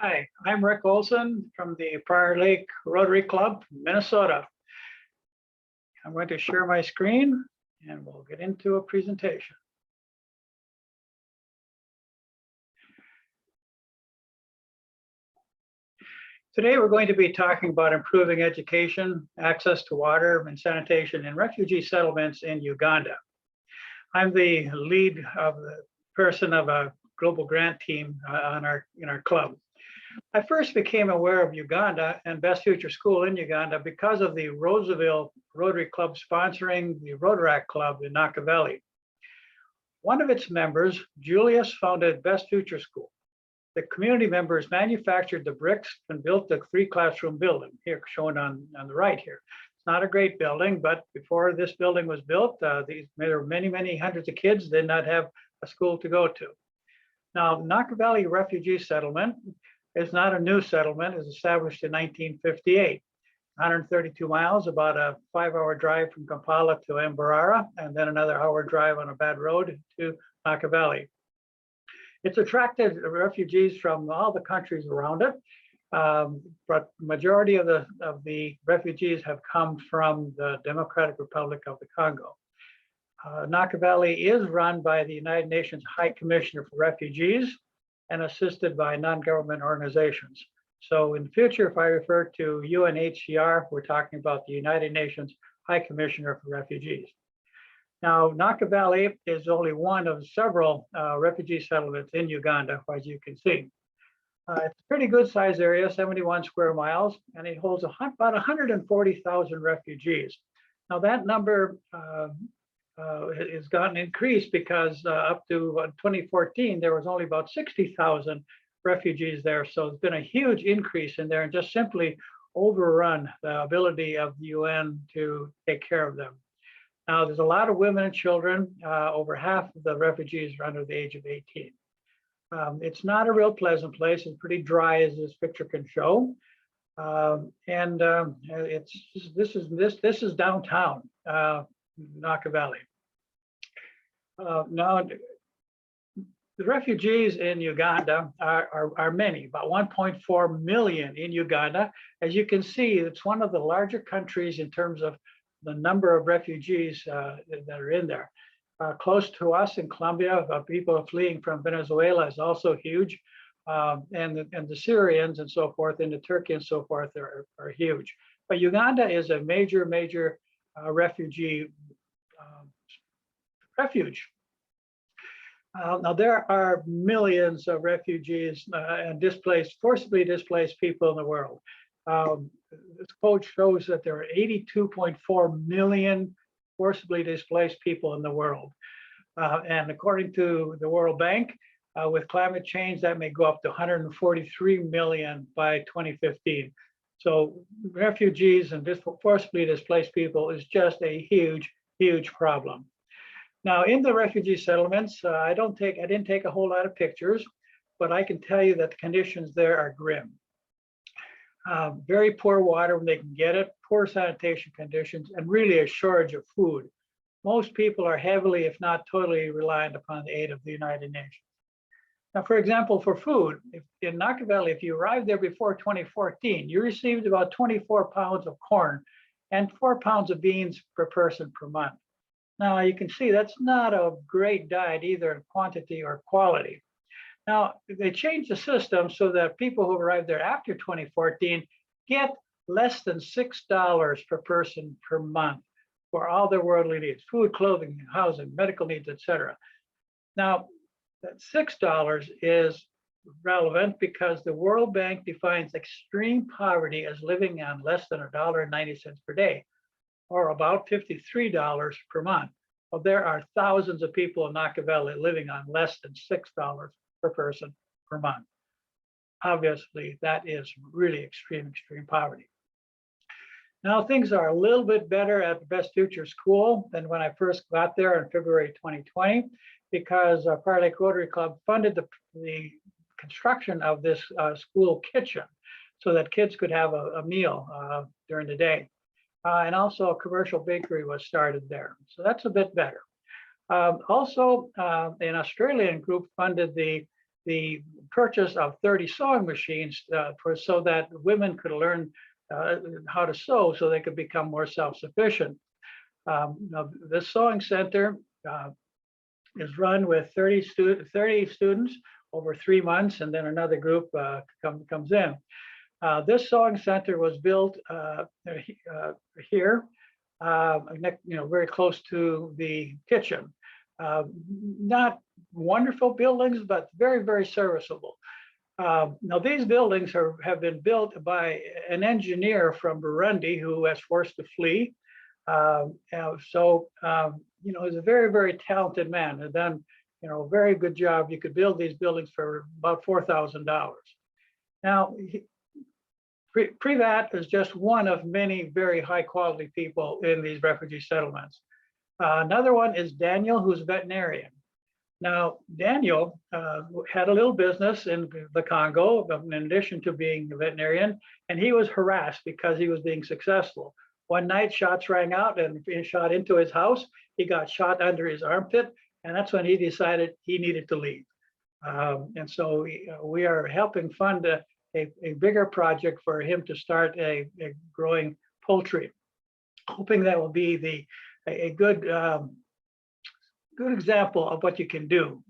Hi, I'm Rick Olson from the Prior Lake Rotary Club, Minnesota. I'm going to share my screen and we'll get into a presentation. Today, we're going to be talking about improving education, access to water and sanitation in refugee settlements in Uganda. I'm the lead of the person of a global grant team in our club. I first became aware of Uganda and Best Future School in Uganda because of the Roseville Rotary Club sponsoring the Rotaract Club in Nakaveli. One of its members, Julius, founded Best Future School. The community members manufactured the bricks and built the 3-classroom building, here shown on the right here. It's not a great building, but before this building was built, there were many hundreds of kids did not have a school to go to. Now, Nakaveli Refugee Settlement is not a new settlement. It was established in 1958. 132 miles, about a 5-hour drive from Kampala to Mbarara, and then another hour drive on a bad road to Nakaveli. It's attracted refugees from all the countries around it, but majority of the refugees have come from the Democratic Republic of the Congo. Nakaveli is run by the United Nations High Commissioner for Refugees and assisted by non-government organizations. So in the future, if I refer to UNHCR, we're talking about the United Nations High Commissioner for Refugees. Now, Nakaveli is only one of several refugee settlements in Uganda, as you can see. It's a pretty good sized area, 71 square miles, and it holds about 140,000 refugees. Now that number has gotten increased because up to 2014, there was only about 60,000 refugees there. So it's been a huge increase in there and just simply overrun the ability of the UN to take care of them. Now, there's a lot of women and children. Over half of the refugees are under the age of 18. It's not a real pleasant place. It's pretty dry, as this picture can show. This is downtown Nakaveli. Now, the refugees in Uganda are many, about 1.4 million in Uganda. As you can see, it's one of the larger countries in terms of the number of refugees that are in there. Close to us in Colombia, people fleeing from Venezuela is also huge. And the Syrians and so forth into Turkey and so forth are huge. But Uganda is a major refugee refuge. Now there are millions of refugees and forcibly displaced people in the world. This code shows that there are 82.4 million forcibly displaced people in the world. And according to the World Bank, with climate change, that may go up to 143 million by 2015. So refugees and forcibly displaced people is just a huge problem. Now, in the refugee settlements, I didn't take a whole lot of pictures, but I can tell you that the conditions there are grim. Very poor water when they can get it, poor sanitation conditions, and really a shortage of food. Most people are heavily, if not totally, reliant upon the aid of the United Nations. Now, for example, for food, in Nakaveli, if you arrived there before 2014, you received about 24 pounds of corn and 4 pounds of beans per person per month. Now, you can see that's not a great diet either in quantity or quality. Now, they changed the system so that people who arrived there after 2014 get less than $6 per person per month for all their worldly needs: food, clothing, housing, medical needs, etc. Now, that $6 is relevant because the World Bank defines extreme poverty as living on less than $1.90 per day, or about $53 per month. Well, there are thousands of people in Nakaveli living on less than $6 per person per month. Obviously, that is really extreme poverty. Now, things are a little bit better at the Best Future School than when I first got there in February 2020, because Prior Lake Rotary Club funded the construction of this school kitchen so that kids could have a meal during the day. And also a commercial bakery was started there. So that's a bit better. Also, an Australian group funded the the purchase of 30 sewing machines so that women could learn how to sew so they could become more self-sufficient. Now, this sewing center is run with 30 students over 3 months, and then another group comes in. This sewing center was built here, very close to the kitchen. Not wonderful buildings, but very, very serviceable. Now, these buildings have been built by an engineer from Burundi who was forced to flee. He's a very, very talented man and done, a very good job. You could build these buildings for about $4,000. Now, Privat is just one of many very high quality people in these refugee settlements. Another one is Daniel, who's a veterinarian. Now, Daniel had a little business in the Congo, in addition to being a veterinarian, and he was harassed because he was being successful. One night, shots rang out and he shot into his house. He got shot under his armpit, and that's when he decided he needed to leave. And so we are helping fund a bigger project for him to start a growing poultry, hoping that will be a good example of what you can do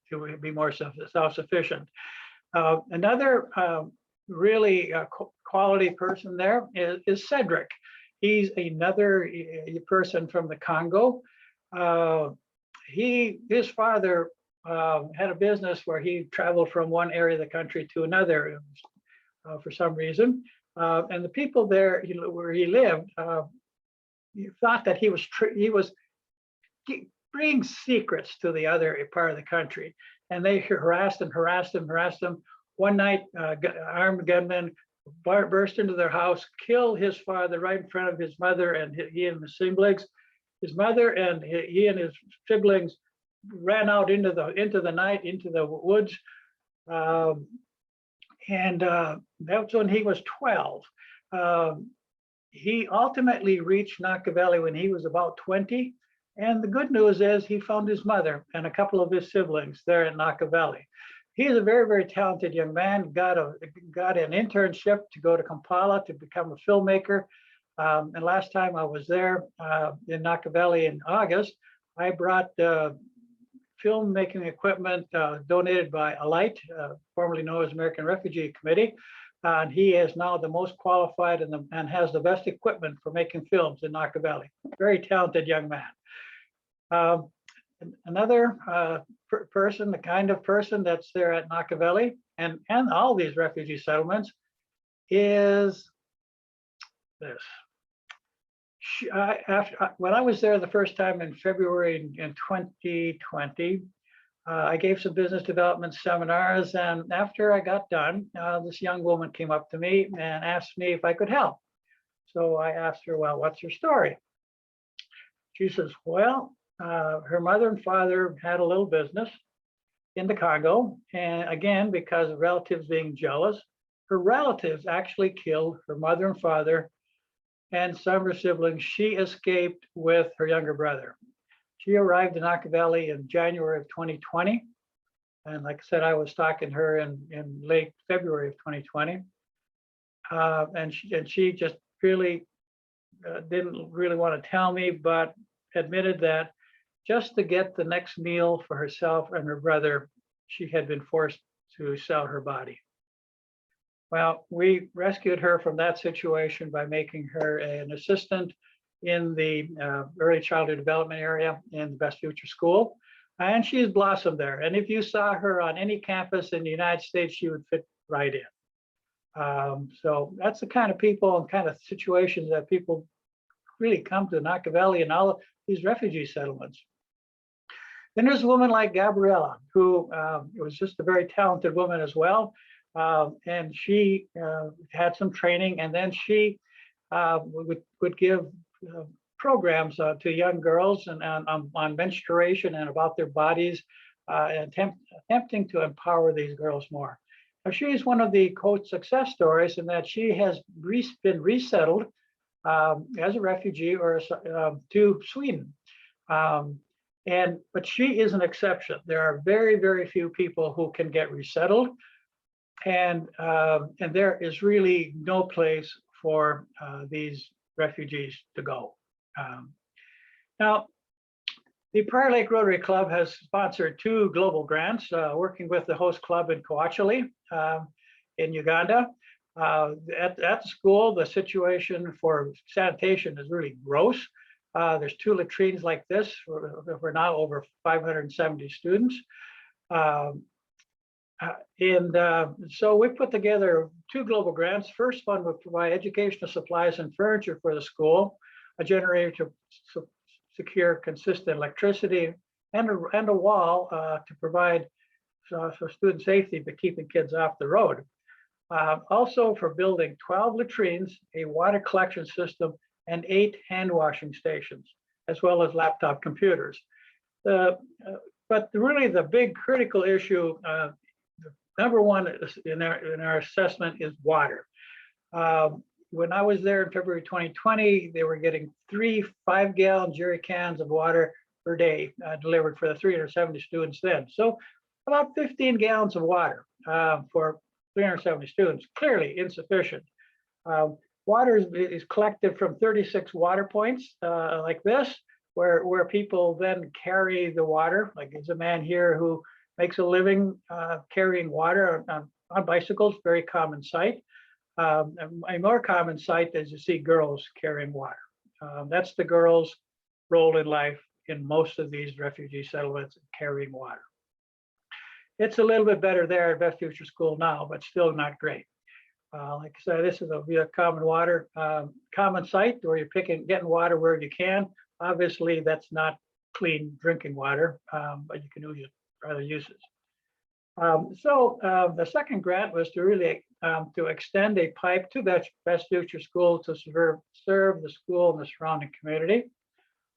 to be more self-sufficient. Another really quality person there is Cedric. He's another person from the Congo. His father had a business where he traveled from one area of the country to another for some reason. And the people there where he lived thought that he was bringing secrets to the other part of the country. And they harassed him. One night, armed gunmen burst into their house, killed his father right in front of his mother and he and his siblings. His mother and he and his siblings ran out into the night, into the woods. That's when he was 12. He ultimately reached Nakaveli when he was about 20. And the good news is he found his mother and a couple of his siblings there at Nakaveli. He's a very, very talented young man, got an internship to go to Kampala to become a filmmaker. And last time I was there in Nakaveli in August, I brought filmmaking equipment donated by Alight, formerly known as American Refugee Committee. And he is now the most qualified and has the best equipment for making films in Nakaveli. Very talented young man. Another person, the kind of person that's there at Nakaveli and all these refugee settlements is this. When I was there the first time in February in 2020, I gave some business development seminars, and after I got done, this young woman came up to me and asked me if I could help. So I asked her, well, what's her story? She says, well, her mother and father had a little business in the Congo, and again, because of relatives being jealous, her relatives actually killed her mother and father and some of her siblings. She escaped with her younger brother. She arrived in Nakaveli in January of 2020. And like I said, I was talking to her in late February of 2020. And she just really didn't really want to tell me, but admitted that just to get the next meal for herself and her brother, she had been forced to sell her body. Well, we rescued her from that situation by making her an assistant in the early childhood development area in the Best Future School. And she's blossomed there. And if you saw her on any campus in the United States, she would fit right in. So that's the kind of people and kind of situations that people really come to Nakaveli and all of these refugee settlements. Then there's a woman like Gabriella, who was just a very talented woman as well. And she had some training, and then she would give programs to young girls and on menstruation and about their bodies, attempting to empower these girls more. Now, she is one of the quote success stories in that she has been resettled as a refugee or to Sweden. But she is an exception. There are very, very few people who can get resettled, and there is really no place for these refugees to go. Now, the Prior Lake Rotary Club has sponsored 2 global grants, working with the host club in Coachella in Uganda. At the school, the situation for sanitation is really gross. There's 2 latrines like this. We're now over 570 students. So we put together 2 global grants. First one would provide educational supplies and furniture for the school, a generator to secure consistent electricity, and a wall to provide for student safety, but keeping kids off the road. Also for building 12 latrines, a water collection system, and 8 hand washing stations, as well as laptop computers. But really the big critical issue, number one in our assessment, is water. When I was there in February 2020, they were getting 3 5-gallon jerry cans of water per day delivered for the 370 students then. So about 15 gallons of water for 370 students, clearly insufficient. Water is collected from 36 water points like this, where people then carry the water. Like there's a man here who makes a living carrying water on bicycles, very common sight. A more common sight is you see girls carrying water. That's the girls' role in life in most of these refugee settlements, carrying water. It's a little bit better there at Best Future School now, but still not great. Like I said, this is a common sight where you're getting water where you can. Obviously, that's not clean drinking water, but you can use it for other uses. The second grant was to really to extend a pipe to Best Future School to serve the school and the surrounding community,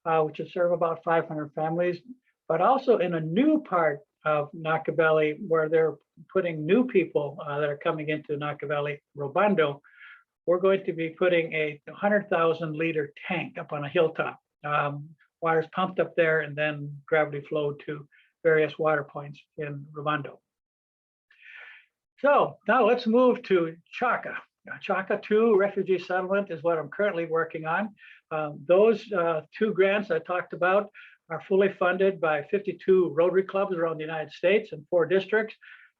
which would serve about 500 families, but also in a new part of Nakaveli where they're putting new people that are coming into Nakaveli, Robando. We're going to be putting a 100,000 liter tank up on a hilltop. Water's pumped up there and then gravity flowed to various water points in Robando. So now let's move to Kyaka. Kyaka II Refugee Settlement is what I'm currently working on. Those 2 grants I talked about are fully funded by 52 Rotary clubs around the United States and 4 districts.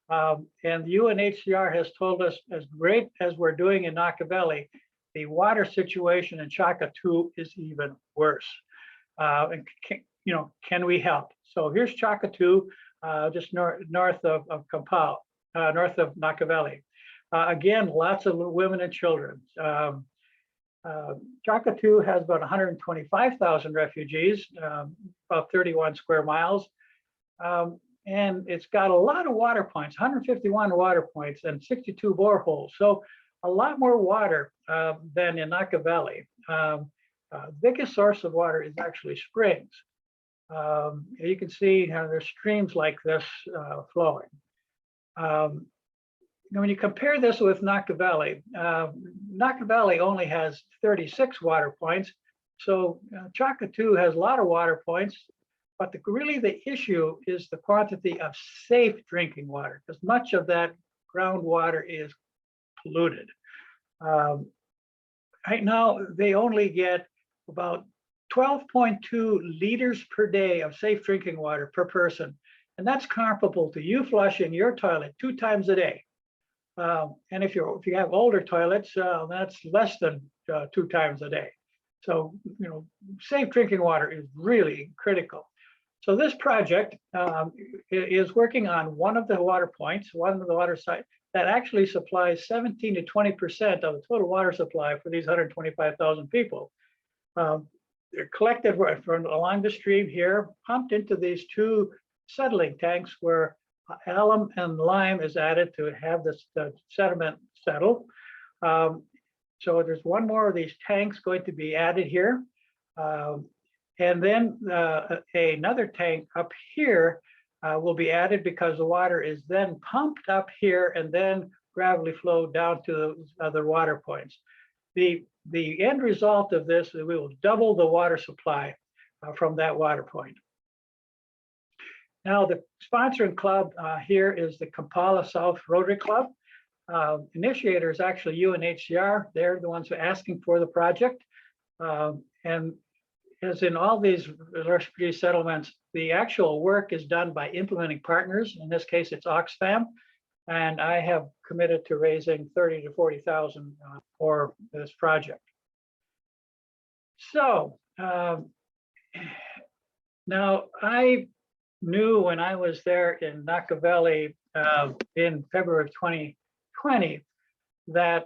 And the UNHCR has told us, as great as we're doing in Nakaveli, the water situation in Kyaka II is even worse. Can we help? So here's Kyaka II, just north of Kampala. North of Nakaveli. Again, lots of women and children. Kyaka II has about 125,000 refugees, about 31 square miles. And it's got a lot of water points, 151 water points and 62 boreholes. So a lot more water than in Nakaveli. The biggest source of water is actually springs. You can see there's streams like this flowing. When you compare this with Nakaveli, Nakaveli only has 36 water points. So Kyaka II has a lot of water points, but really the issue is the quantity of safe drinking water, because much of that groundwater is polluted. Right now, they only get about 12.2 liters per day of safe drinking water per person. And that's comparable to you flushing your toilet 2 times a day. And if you have older toilets, that's less than 2 times a day. So, safe drinking water is really critical. So this project is working on one of the water points, one of the water sites that actually supplies 17 to 20% of the total water supply for these 125,000 people. They're collected from along the stream here, pumped into these 2 settling tanks where alum and lime is added to have the sediment settle. So there's one more of these tanks going to be added here. And then another tank up here will be added because the water is then pumped up here and then gravity flowed down to those other water points. The end result of this is we will double the water supply from that water point. Now, the sponsoring club here is the Kampala South Rotary Club. Initiator is actually UNHCR. They're the ones who are asking for the project. And as in all these refugee settlements, the actual work is done by implementing partners. In this case, it's Oxfam. And I have committed to raising 30 to 40,000 for this project. So now I knew when I was there in Nakaveli in February of 2020 that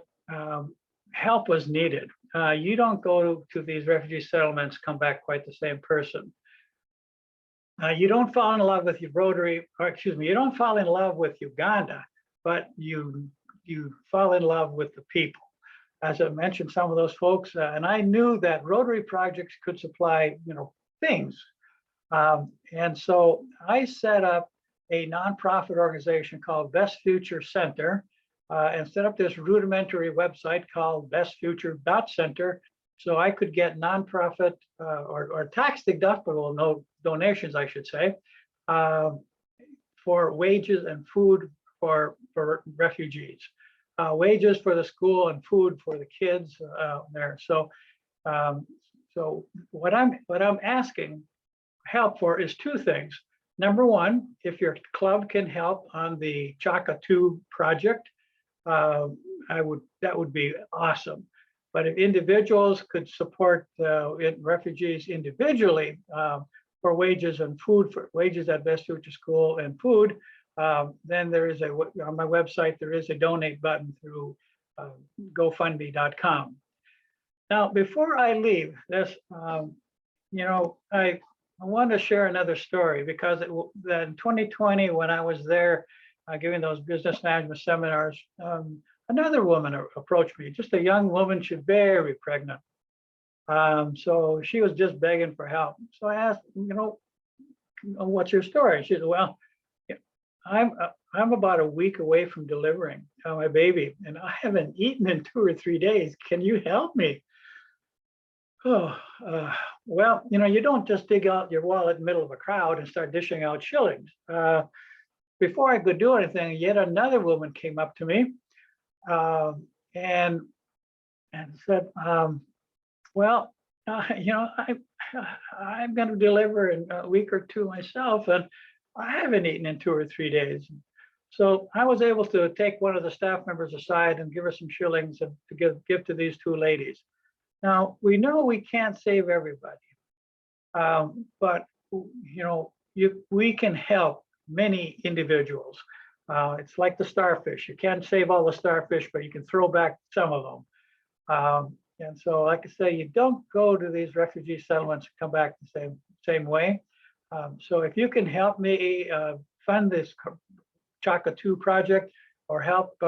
help was needed. You don't go to these refugee settlements, come back quite the same person. You don't fall in love with your Rotary, or excuse me, you don't fall in love with Uganda, but you fall in love with the people. As I mentioned, some of those folks, and I knew that Rotary projects could supply, things. And so I set up a nonprofit organization called Best Future Center, and set up this rudimentary website called bestfuture.center, so I could get nonprofit or tax deductible donations, I should say, for wages and food for refugees, wages for the school and food for the kids there. So, so what I'm asking help for is two things. Number one, if your club can help on the Kyaka II project, that would be awesome. But if individuals could support refugees individually for wages and food, for wages at Best Future School and food, then there is on my website, there is a donate button through GoFundMe.com. Now, before I leave this, I want to share another story, because in 2020, when I was there giving those business management seminars, another woman approached me, just a young woman, she's very pregnant. So she was just begging for help. So I asked, what's your story? She said, well, I'm about a week away from delivering my baby, and I haven't eaten in 2 or 3 days. Can you help me? Oh, well, you don't just dig out your wallet in the middle of a crowd and start dishing out shillings. Before I could do anything, yet another woman came up to me and said, well, I'm going to deliver in a week or two myself, and I haven't eaten in 2 or 3 days. So I was able to take one of the staff members aside and give her some shillings and to give to these two ladies. Now, we know we can't save everybody, but we can help many individuals. It's like the starfish. You can't save all the starfish, but you can throw back some of them. And so, like I say, you don't go to these refugee settlements and come back the same way. So if you can help me fund this Kyaka II project, or help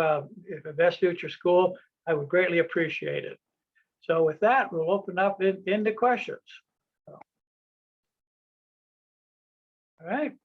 Best Future School, I would greatly appreciate it. So with that, we'll open up into questions. All right.